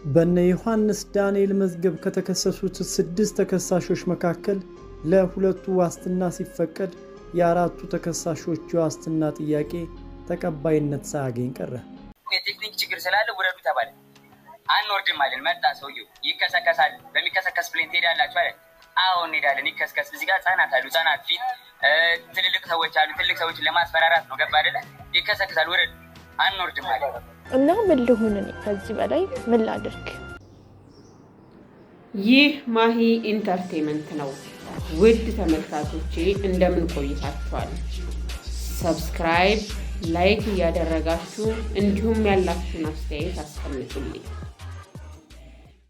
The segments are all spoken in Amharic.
በነ ዮሐንስ ዳንኤል መዝገብ ከተከሰሱት 6 ተከሳሾች መካከል ለሁለቱ ዋስትና ሲፈቀድ የአራቱ ተከሳሾች ዋስትና ጥያቄ ተቀባይነት ሳያገኝ ቀረ። የቴክኒክ ችግር ስላለ ወረዱ ተባለ። አንወርድም ማለት መጣ ሰውየው ይከሰከሳል። በሚከሰከስ ፕሌን ትሄዳላችሁ አይደል? አዎ እንሄዳለን። ይከሰከስ እዚህ ጋር ህጻናት አሉ። ህጻናት ፊት ትልልቅ ሰዎች አሉ። ትልልቅ ሰዎችን ለማስፈራራት ነው። ገባ አይደለ? ይከሰከሳል። ወረዱ አንወርድም ማለት እና ምን ልሁን እኔ ከዚህ በላይ ምን ላድርግ? ይህ ማሂ ኢንተርቴይንመንት ነው። ውድ ተመልካቾቼ እንደምን ቆይታችኋል? ሰብስክራይብ፣ ላይክ እያደረጋችሁ እንዲሁም ያላችሁን አስተያየት አስቀምጡልኝ።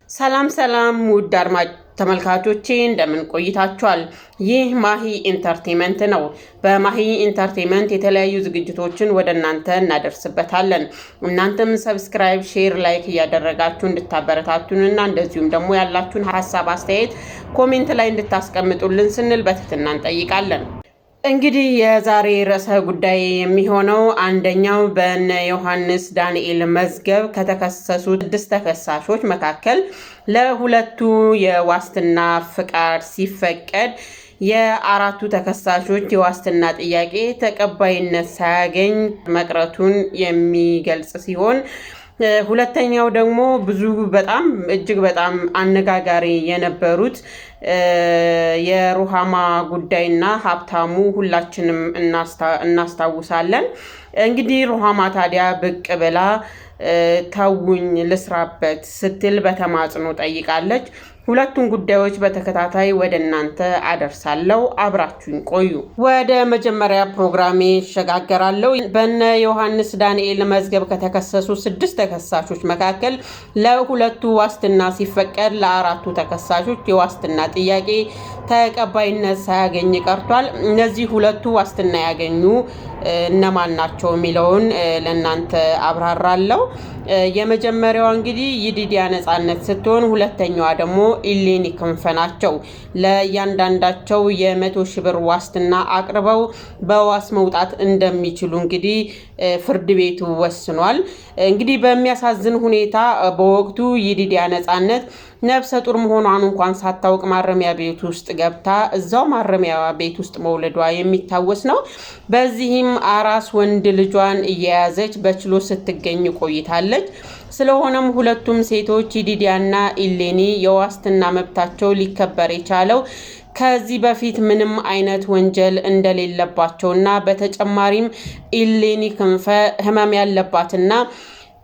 ሰላም ውድ አድማጭ ተመልካቾቼ እንደምን ቆይታችኋል? ይህ ማሂ ኢንተርቴይንመንት ነው። በማሂ ኢንተርቴይንመንት የተለያዩ ዝግጅቶችን ወደ እናንተ እናደርስበታለን። እናንተም ሰብስክራይብ፣ ሼር፣ ላይክ እያደረጋችሁ እንድታበረታቱንና እንደዚሁም ደግሞ ያላችሁን ሐሳብ አስተያየት ኮሜንት ላይ እንድታስቀምጡልን ስንል በትህትና እንጠይቃለን። እንግዲህ የዛሬ ርዕሰ ጉዳይ የሚሆነው አንደኛው በነ ዮሐንስ ዳንኤል መዝገብ ከተከሰሱ 6 ተከሳሾች መካከል ለሁለቱ የዋስትና ፍቃድ ሲፈቀድ የአራቱ ተከሳሾች የዋስትና ጥያቄ ተቀባይነት ሳያገኝ መቅረቱን የሚገልጽ ሲሆን ሁለተኛው ደግሞ እጅግ በጣም አነጋጋሪ የነበሩት የሩሃማ ጉዳይና ሀብታሙ ሁላችንም እናስታውሳለን። እንግዲህ ሩሃማ ታዲያ ብቅ ብላ ተውኝ ልስራበት ስትል በተማጽኖ ጠይቃለች። ሁለቱን ጉዳዮች በተከታታይ ወደ እናንተ አደርሳለሁ። አብራችሁን ቆዩ። ወደ መጀመሪያ ፕሮግራሜ ሸጋገራለሁ። በነ ዮሐንስ ዳንኤል መዝገብ ከተከሰሱ 6 ተከሳሾች መካከል ለሁለቱ ዋስትና ሲፈቀድ ለአራቱ ተከሳሾች የዋስትና ጥያቄ ተቀባይነት ሳያገኝ ቀርቷል። እነዚህ ሁለቱ ዋስትና ያገኙ እነማን ናቸው የሚለውን ለእናንተ አብራራለሁ። የመጀመሪያዋ እንግዲህ ይዲዲያ ነጻነት ስትሆን ሁለተኛዋ ደግሞ ኢሌኒ ክንፈ ናቸው። ለእያንዳንዳቸው የ100,000 ብር ዋስትና አቅርበው በዋስ መውጣት እንደሚችሉ እንግዲህ ፍርድ ቤቱ ወስኗል። እንግዲህ በሚያሳዝን ሁኔታ በወቅቱ ይዲዲያ ነጻነት ነፍሰ ጡር መሆኗን እንኳን ሳታውቅ ማረሚያ ቤት ውስጥ ገብታ እዛው ማረሚያ ቤት ውስጥ መውለዷ የሚታወስ ነው። በዚህም አራስ ወንድ ልጇን እየያዘች በችሎት ስትገኝ ቆይታለች። ስለሆነም ሁለቱም ሴቶች ይዲዲያና ኢሌኒ የዋስትና መብታቸው ሊከበር የቻለው ከዚህ በፊት ምንም አይነት ወንጀል እንደሌለባቸውና በተጨማሪም ኢሌኒ ክንፈ ህመም ያለባትና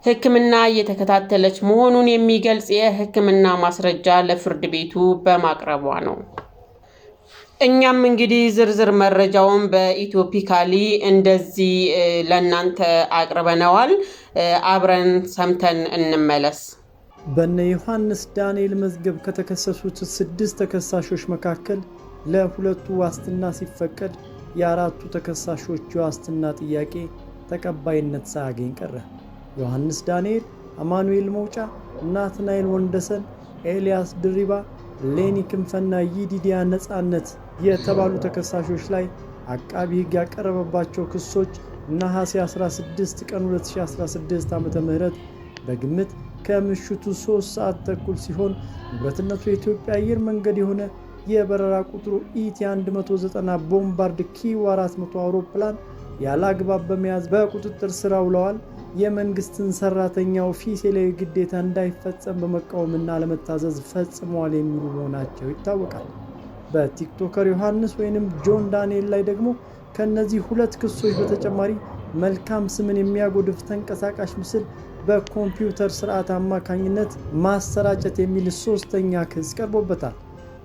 ሕክምና እየተከታተለች መሆኑን የሚገልጽ የሕክምና ማስረጃ ለፍርድ ቤቱ በማቅረቧ ነው። እኛም እንግዲህ ዝርዝር መረጃውን በኢትዮፒካሊ እንደዚህ ለእናንተ አቅርበነዋል። አብረን ሰምተን እንመለስ። በነ ዮሐንስ ዳንኤል መዝገብ ከተከሰሱት 6 ተከሳሾች መካከል ለሁለቱ ዋስትና ሲፈቀድ የአራቱ ተከሳሾች ዋስትና ጥያቄ ተቀባይነት ሳያገኝ ቀረ። ዮሐንስ ዳንኤል፣ አማኑኤል መውጫ፣ ናትናኤል ወንደሰን፣ ኤልያስ ድሪባ፣ ሌኒ ክንፈና ይዲዲያ ነጻነት የተባሉ ተከሳሾች ላይ አቃቢ ሕግ ያቀረበባቸው ክሶች ነሐሴ 16 ቀን 2016 ዓ.ም በግምት ከምሽቱ 3 ሰዓት ተኩል ሲሆን ንብረትነቱ የኢትዮጵያ አየር መንገድ የሆነ የበረራ ቁጥሩ ኢቲ 190 ቦምባርድ ኪው 400 አውሮፕላን ያለ አግባብ በመያዝ በቁጥጥር ስር ውለዋል። የመንግስትን ሰራተኛ ኦፊሴላዊ ግዴታ እንዳይፈጸም በመቃወምና ለመታዘዝ ፈጽመዋል የሚሉ መሆናቸው ይታወቃል። በቲክቶከር ዮሐንስ ወይንም ጆን ዳንኤል ላይ ደግሞ ከነዚህ 2 ክሶች በተጨማሪ መልካም ስምን የሚያጎድፍ ተንቀሳቃሽ ምስል በኮምፒውተር ስርዓት አማካኝነት ማሰራጨት የሚል 3ኛ ክስ ቀርቦበታል።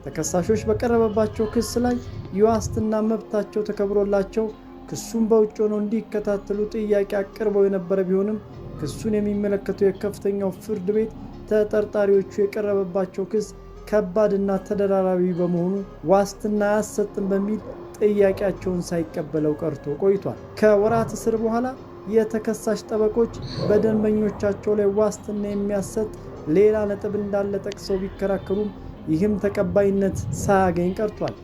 ተከሳሾች በቀረበባቸው ክስ ላይ የዋስትና መብታቸው ተከብሮላቸው ክሱን በውጭ ሆነው እንዲከታተሉ ጥያቄ አቅርበው የነበረ ቢሆንም ክሱን የሚመለከተው የከፍተኛው ፍርድ ቤት ተጠርጣሪዎቹ የቀረበባቸው ክስ ከባድና ተደራራቢ በመሆኑ ዋስትና አያሰጥም በሚል ጥያቄያቸውን ሳይቀበለው ቀርቶ ቆይቷል። ከወራት እስር በኋላ የተከሳሽ ጠበቆች በደንበኞቻቸው ላይ ዋስትና የሚያሰጥ ሌላ ነጥብ እንዳለ ጠቅሰው ቢከራከሩም ይህም ተቀባይነት ሳያገኝ ቀርቷል።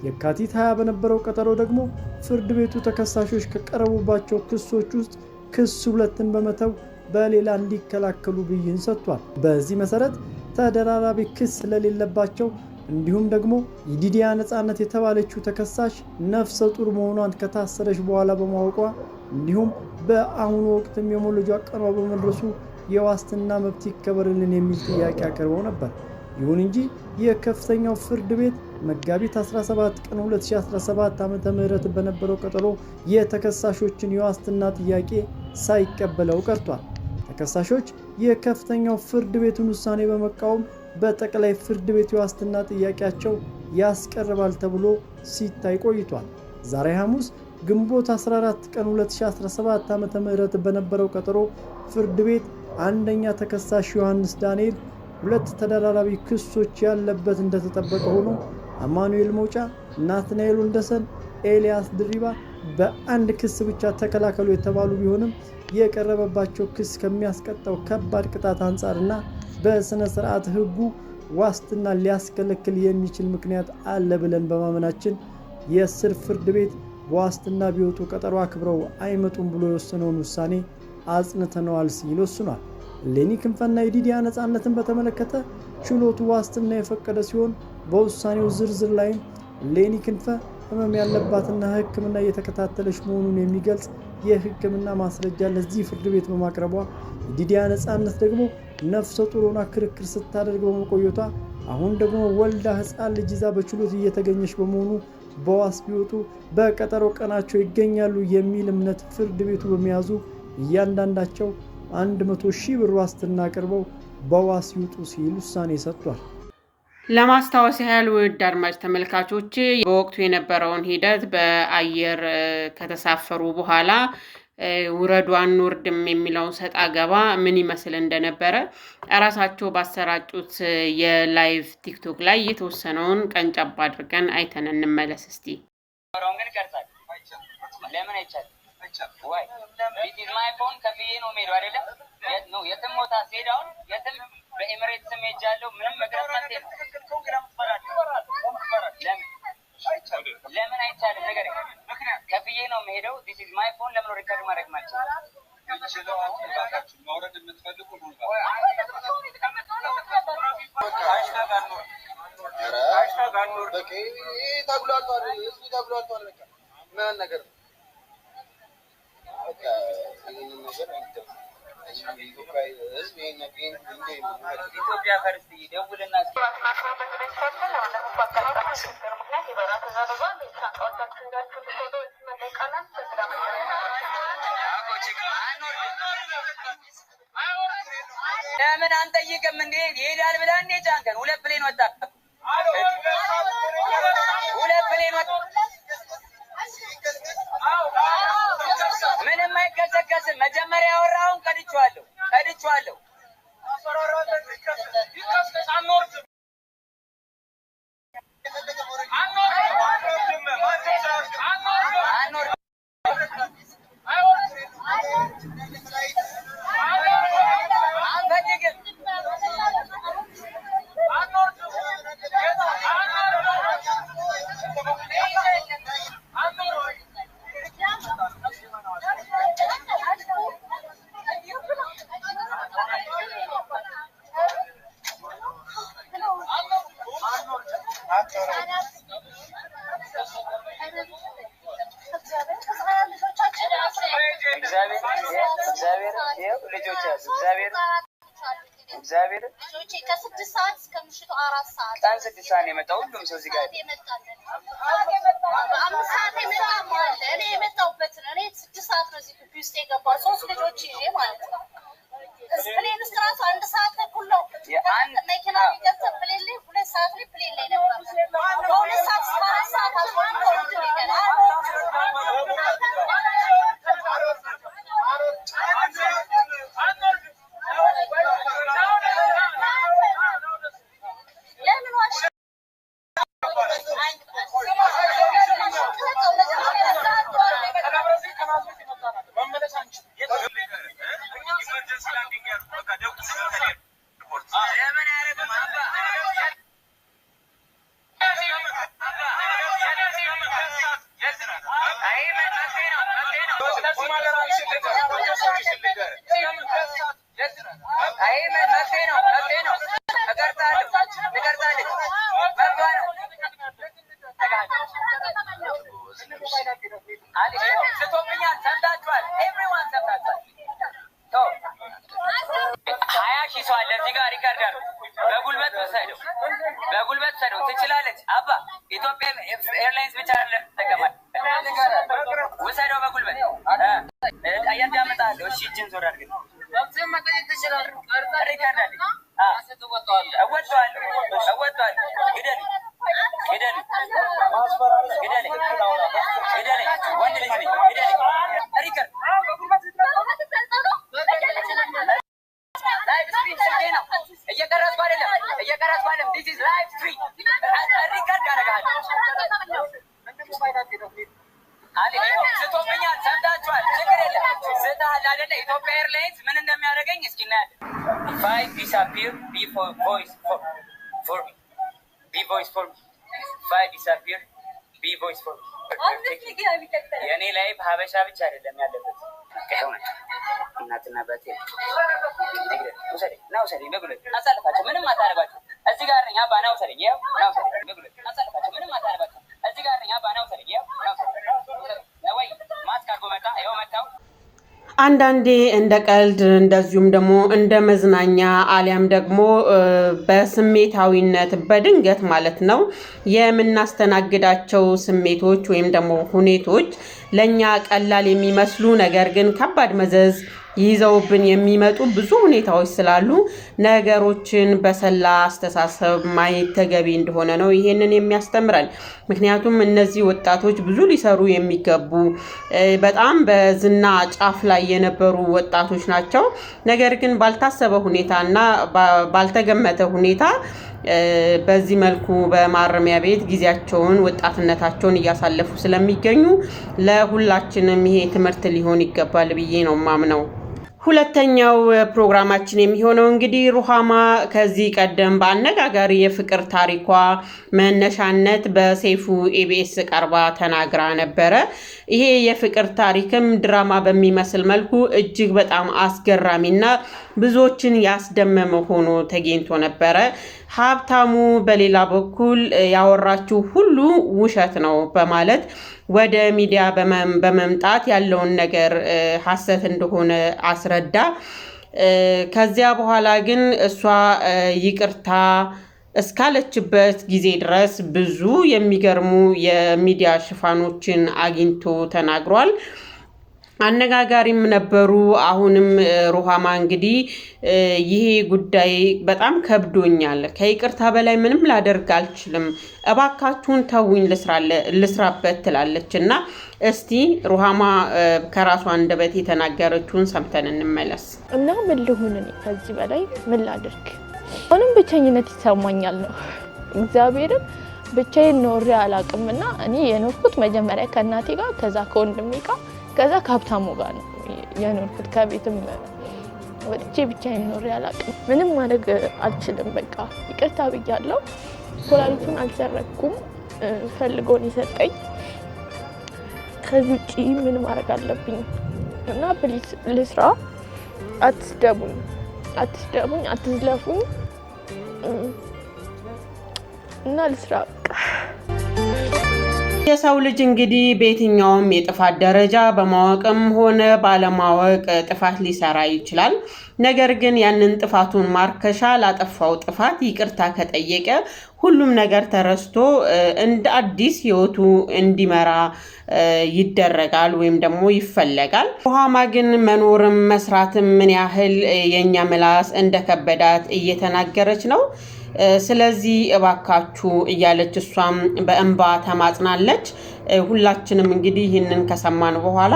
የካቲት 20 በነበረው ቀጠሮ ደግሞ ፍርድ ቤቱ ተከሳሾች ከቀረቡባቸው ክሶች ውስጥ ክስ 2ን በመተው በሌላ እንዲከላከሉ ብይን ሰጥቷል። በዚህ መሰረት ተደራራቢ ክስ ስለሌለባቸው እንዲሁም ደግሞ የዲዲያ ነጻነት የተባለችው ተከሳሽ ነፍሰ ጡር መሆኗን ከታሰረች በኋላ በማወቋ እንዲሁም በአሁኑ ወቅትም የመውለጃ ቀኗ በመድረሱ የዋስትና መብት ይከበርልን የሚል ጥያቄ አቅርበው ነበር። ይሁን እንጂ የከፍተኛው ፍርድ ቤት መጋቢት 17 ቀን 2017 ዓ.ም በነበረው ቀጠሮ የተከሳሾችን የዋስትና ጥያቄ ሳይቀበለው ቀርቷል። ተከሳሾች የከፍተኛው ፍርድ ቤቱን ውሳኔ በመቃወም በጠቅላይ ፍርድ ቤት የዋስትና ጥያቄያቸው ያስቀርባል ተብሎ ሲታይ ቆይቷል። ዛሬ ሐሙስ ግንቦት 14 ቀን 2017 ዓ.ም በነበረው ቀጠሮ ፍርድ ቤት አንደኛ ተከሳሽ ዮሐንስ ዳንኤል ሁለት ተደራራቢ ክሶች ያለበት እንደተጠበቀ ሆኖ አማኑኤል ሞጫ፣ ናትናኤል ወንደሰን፣ ኤልያስ ድሪባ በአንድ ክስ ብቻ ተከላከሉ የተባሉ ቢሆንም የቀረበባቸው ክስ ከሚያስቀጣው ከባድ ቅጣት አንጻርና በስነ ስርዓት ሕጉ ዋስትና ሊያስከለክል የሚችል ምክንያት አለ ብለን በማመናችን የስር ፍርድ ቤት በዋስትና ቢወጡ ቀጠሮ አክብረው አይመጡም ብሎ የወሰነውን ውሳኔ አጽንተነዋል ሲል ወስኗል። ሌኒ ክንፈና የዲዲያ ነጻነትን በተመለከተ ችሎቱ ዋስትና የፈቀደ ሲሆን በውሳኔው ዝርዝር ላይም ሌኒ ክንፈ ህመም ያለባትና ሕክምና እየተከታተለች መሆኑን የሚገልጽ የሕክምና ማስረጃ ለዚህ ፍርድ ቤት በማቅረቧ የዲዲያ ነጻነት ደግሞ ነፍሰ ጡር ሆና ክርክር ስታደርግ በመቆየቷ አሁን ደግሞ ወልዳ ሕፃን ልጅ ይዛ በችሎት እየተገኘች በመሆኑ በዋስ ቢወጡ በቀጠሮ ቀናቸው ይገኛሉ የሚል እምነት ፍርድ ቤቱ በመያዙ እያንዳንዳቸው 100,000 ብር ዋስትና አቅርበው በዋስ ይውጡ ሲል ውሳኔ ሰጥቷል። ለማስታወስ ያህል ውድ አድማጭ ተመልካቾች በወቅቱ የነበረውን ሂደት በአየር ከተሳፈሩ በኋላ ውረዱ አንወርድም የሚለውን ሰጣ ገባ ምን ይመስል እንደነበረ እራሳቸው ባሰራጩት የላይቭ ቲክቶክ ላይ የተወሰነውን ቀንጨብ አድርገን አይተን እንመለስ እስቲ። ለምን አይቻልም? ወይ ቢት ማይ ፎን ከፍዬ ነው የምሄደው አይደለም? ነው የትም ቦታ ሲሄዳውን የትም በኤሚሬትስ ሄጃለሁ። ምንም መቅረት ማለት ነው። ለምን አይቻልም? ነገር ምክንያት ከፍዬ ነው የምሄደው። ዲስ ኢዝ ማይ ፎን። ለምን ሪከርድ ማድረግ ማለት ነው? ማውረድ የምትፈልጉ ነው ኢትዮጵያ ፈርስት ደውልና ለምን አንጠይቅም እንዴ? ይሄዳል ብለህ እንዴ ጫንከን? ሁለት ፕሌን ወጣ። ምንም አይከሰከስም። መጀመሪያ ያወራውን ቀድቼዋለሁ። እግዚአብሔር ልጆቼ ከ6 ሰዓት እስከ ምሽቱ 4 ሰዓት ቀን 6 ሰዓት የመጣው ሁሉም ሰው እዚህ ጋር በአምስት ሰዓት የመጣው ማለት እኔ የመጣሁበት እኔ 6 ሰዓት ነው እዚህ ግቢ ውስጥ የገባው 3 ልጆች ይዤ ማለት ነው። ፕሌን ውስጥ ራሱ 1 ሰዓት ተኩል ነው መኪና ቢገብተው ፕሌን ላይ 2 ሰዓት ላይ ፕሌን ላይ ነበር። በ2 ሰዓት እስከ 4 ሰዓት አልፎ ወርድ ይገናል። ጋር ሪካርድ አድርጉ። በጉልበት ወሰደው ትችላለች። አባ ኢትዮጵያ ኤርላይንስ ብቻ አይደለም ተጠቀማል። ወሰደው በጉልበት አያዳምጣለሁ። እሺ እጅን ዞር አድርግ። ሪካርድ አድርግ። እወጣዋለሁ። ግደል ወንድ ልጅ ነኝ። ግደል ሪካርድ ላይቭ ስትሪም ስልኬ ነው። እየቀረጽኩ አይደለም። ዲስ ኢዝ ላይቭ ስትሪም ሪካርድ አደርጋለሁ። ስቶብኛል። ሰምታችኋል። ችግር የለም። ስተሃል አይደለ? ኢትዮጵያ ኤርላይንስ ምን እንደሚያደርገኝ እስኪ እናያለን። 5 disappear be voice for me. Be voice for me. 5 disappear be voice for me. የኔ ላይቭ ሀበሻ ብቻ አይደለም ያለበት። እናትና አባቴ ውሰደኝ በጉልበት አሳልፋቸው። ምንም አታደርጋቸው። እዚህ ጋር ነኝ አባ ና ውሰደኝ። ይኸው ና ውሰደኝ በጉልበት አሳልፋቸው። ምንም አታደርጋቸው። እዚህ ጋር ነኝ አባ ና ውሰደኝ። ይኸው ና ውሰደኝ ወይ ማስክ አድርጎ መጣ። ይኸው መጣው። አንዳንዴ እንደ ቀልድ እንደዚሁም ደግሞ እንደ መዝናኛ አሊያም ደግሞ በስሜታዊነት በድንገት ማለት ነው የምናስተናግዳቸው ስሜቶች ወይም ደግሞ ሁኔቶች ለኛ ቀላል የሚመስሉ ነገር ግን ከባድ መዘዝ ይዘውብን የሚመጡ ብዙ ሁኔታዎች ስላሉ ነገሮችን በሰላ አስተሳሰብ ማየት ተገቢ እንደሆነ ነው ይሄንን የሚያስተምረን። ምክንያቱም እነዚህ ወጣቶች ብዙ ሊሰሩ የሚገቡ በጣም በዝና ጫፍ ላይ የነበሩ ወጣቶች ናቸው። ነገር ግን ባልታሰበ ሁኔታና ባልተገመተ ሁኔታ በዚህ መልኩ በማረሚያ ቤት ጊዜያቸውን ወጣትነታቸውን እያሳለፉ ስለሚገኙ ለሁላችንም ይሄ ትምህርት ሊሆን ይገባል ብዬ ነው ማምነው። ሁለተኛው ፕሮግራማችን የሚሆነው እንግዲህ ሩሃማ ከዚህ ቀደም በአነጋጋሪ የፍቅር ታሪኳ መነሻነት በሰይፉ ኢቢኤስ ቀርባ ተናግራ ነበረ። ይሄ የፍቅር ታሪክም ድራማ በሚመስል መልኩ እጅግ በጣም አስገራሚና ብዙዎችን ያስደመመ ሆኖ ተገኝቶ ነበረ። ሀብታሙ በሌላ በኩል ያወራችው ሁሉ ውሸት ነው በማለት ወደ ሚዲያ በመምጣት ያለውን ነገር ሐሰት እንደሆነ አስረዳ። ከዚያ በኋላ ግን እሷ ይቅርታ እስካለችበት ጊዜ ድረስ ብዙ የሚገርሙ የሚዲያ ሽፋኖችን አግኝቶ ተናግሯል። አነጋጋሪም ነበሩ። አሁንም ሩሃማ እንግዲህ ይሄ ጉዳይ በጣም ከብዶኛል፣ ከይቅርታ በላይ ምንም ላደርግ አልችልም፣ እባካችሁን ተውኝ ልስራበት ትላለች እና እስቲ ሩሃማ ከራሷ አንደበት የተናገረችውን ሰምተን እንመለስ። እና ምን ልሁን እኔ ከዚህ በላይ ምን ላደርግ? አሁንም ብቸኝነት ይሰማኛል ነው እግዚአብሔርን ብቻዬን ኖሬ አላውቅምና እኔ የኖርኩት መጀመሪያ ከእናቴ ጋር ከዛ ከወንድሜ ጋር ከዛ ከሀብታሙ ጋር ነው የኖርኩት። ከቤትም ወጥቼ ብቻዬን ኖሬ አላውቅም። ምንም ማድረግ አልችልም። በቃ ይቅርታ ብያለሁ። ኩላሊቱን አልሰረኩም፣ ፈልጎን የሰጠኝ። ከዚህ ውጪ ምን ማድረግ አለብኝ? እና ፕሊስ ልስራ፣ አትስደቡኝ፣ አትዝለፉኝ እና ልስራ በቃ። የሰው ልጅ እንግዲህ በየትኛውም የጥፋት ደረጃ በማወቅም ሆነ ባለማወቅ ጥፋት ሊሰራ ይችላል። ነገር ግን ያንን ጥፋቱን ማርከሻ ላጠፋው ጥፋት ይቅርታ ከጠየቀ ሁሉም ነገር ተረስቶ እንደ አዲስ ህይወቱ እንዲመራ ይደረጋል ወይም ደግሞ ይፈለጋል። ሩሃማ ግን መኖርም መስራትም ምን ያህል የኛ ምላስ እንደከበዳት እየተናገረች ነው። ስለዚህ እባካችሁ እያለች እሷም በእንባ ተማጽናለች። ሁላችንም እንግዲህ ይህንን ከሰማን በኋላ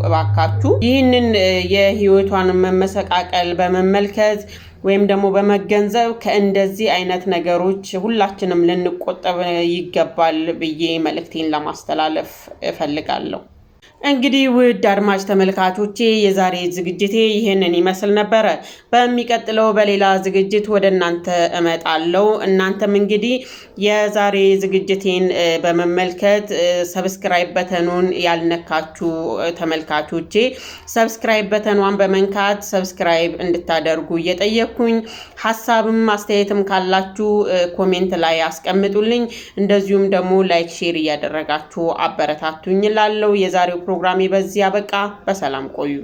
እባካችሁ ይህንን የህይወቷን መመሰቃቀል በመመልከት ወይም ደግሞ በመገንዘብ ከእንደዚህ አይነት ነገሮች ሁላችንም ልንቆጠብ ይገባል ብዬ መልእክቴን ለማስተላለፍ እፈልጋለሁ። እንግዲህ ውድ አድማጭ ተመልካቾቼ የዛሬ ዝግጅቴ ይህንን ይመስል ነበረ። በሚቀጥለው በሌላ ዝግጅት ወደ እናንተ እመጣለሁ። እናንተም እንግዲህ የዛሬ ዝግጅቴን በመመልከት ሰብስክራይብ በተኑን ያልነካችሁ ተመልካቾቼ ሰብስክራይብ በተኗን በመንካት ሰብስክራይብ እንድታደርጉ እየጠየቅኩኝ ሀሳብም አስተያየትም ካላችሁ ኮሜንት ላይ አስቀምጡልኝ። እንደዚሁም ደግሞ ላይክ ሼር እያደረጋችሁ አበረታቱኝ እላለሁ። የዛሬው ፕሮግራሜ በዚህ አበቃ። በሰላም ቆዩ።